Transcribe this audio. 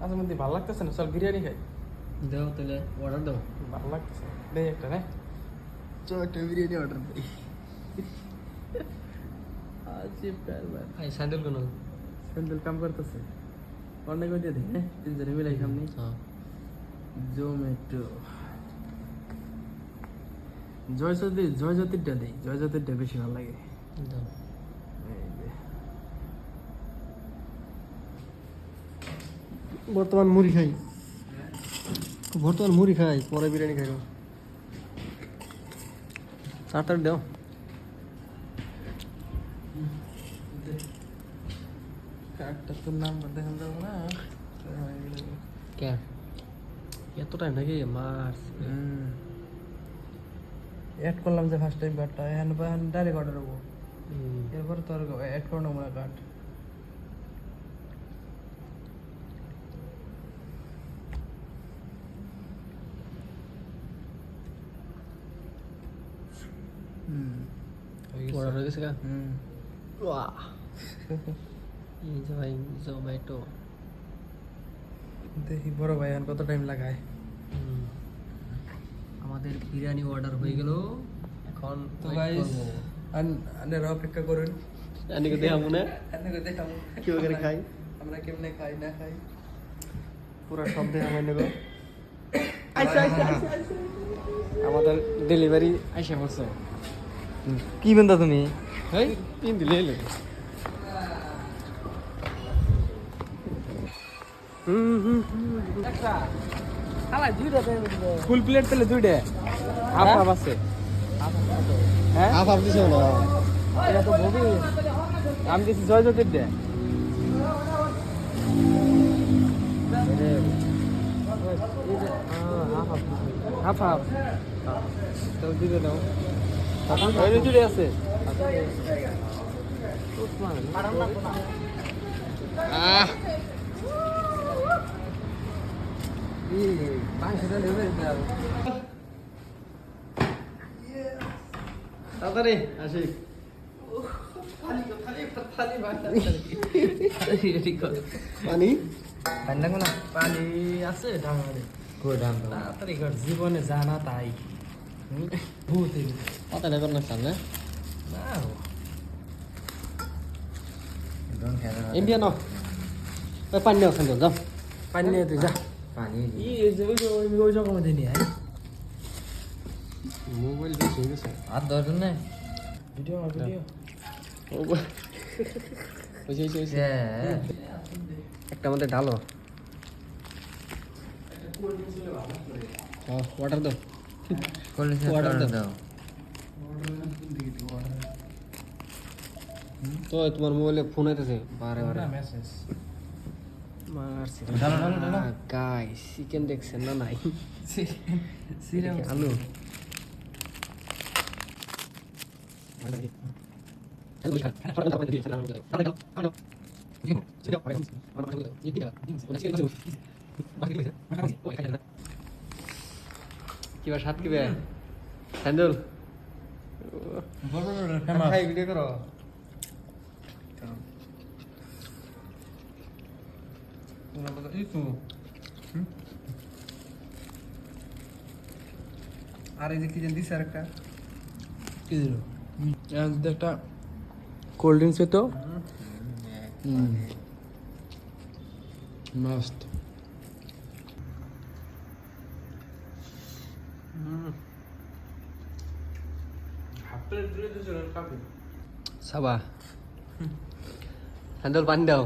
মাঝে মধ্যে ভালো লাগতেছে না, চল বিরিয়ানি খাই। দাও তাহলে অর্ডার দাও। ভালো লাগতেছে, দেই একটা রে। চল একটা বিরিয়ানি অর্ডার দিই। আজি প্যার ভাই এই স্যান্ডেল কোন? স্যান্ডেল কাম করতেছে। অনেক ওই দিয়ে দে, হ্যাঁ তিনজনে মিলাই খামনি। হ্যাঁ জোম্যাটো জয়জ্যোতিরটা দেই, জয়জ্যোতিরটা বেশি ভালো লাগে। দাও। এই যে বর্তমান মুড়ি খাই, পরে বিরিয়ানি খাই। চারটার দাও। কার্ডটা তোর নাম্বার দেখান যাবো না। কে এত টাইম নাকি মাস? অ্যাড করলাম যে ফার্স্ট টাইম কার্ডটা, এখন ডাইরেক্ট অর্ডার হবো। এরপর তোর অ্যাড করো না মনে কার্ড। অর্ডার হয়ে গেছে? বাহ এই যে ভাই জোম্যাটো। দেখি বড় ভাই এখন কত টাইম লাগায়। আমাদের বিরিয়ানি অর্ডার হয়ে গেল, এখন তো গাইস আপনারা অপেক্ষা করুন। আনিকে দেখাবো না আপনাকে দেখাবো কি করে খাই, আমরা কেমনে খাই না খাই পুরো সব দেখাবো নেগো। আমাদের ডেলিভারি আইসা পড়ছে। কি বন্ধা তুমি? এই তিন দিলে এলো। ফুল প্লেট পেলে দুইটা, হাফ হাফ আছে। হ্যাঁ হাফ হাফ দিছো না? এটা তো ভবি, আমি দিছি জয়জ্যোতির দে। হাফ হাফ তো দিতে দাও। ওই দুইটা আছে। আহ তাড়াতাড়ি আসি। পানি পানি আছে ডাঙারে। তাড়াতাড়ি কর, জীবনে জানা তাই ভূত পাতা নেবার না সামনে না। ইন্ডিয়া ন পানি নাও খান যাও। পানি নিয়ে তুই যা। ওই জগা মধ্যে নিয়ে আয়। মোবাইল বেশি হয়ে গেছে। আর দরকার নাই, ভিডিও একটা আমাদের ডালো। অর্ডার দাও, অর্ডার দাও। তো তোমার মোবাইলে ফোন আইতেছে বারে বারে। মেসেজ মারছি ডালো। গাইস চিকেন দেখছেন না? নাই সিরিয়াল আলু কিবা সাত কিবে স্যান্ডেল খাই ভিডিও করো। আর এই যে কি জানি দিছে আরেকটা কি দিল, একটা কোল্ড ড্রিঙ্কস তো মাস্ট। সাবা স্যান্ডেল পানি দাও।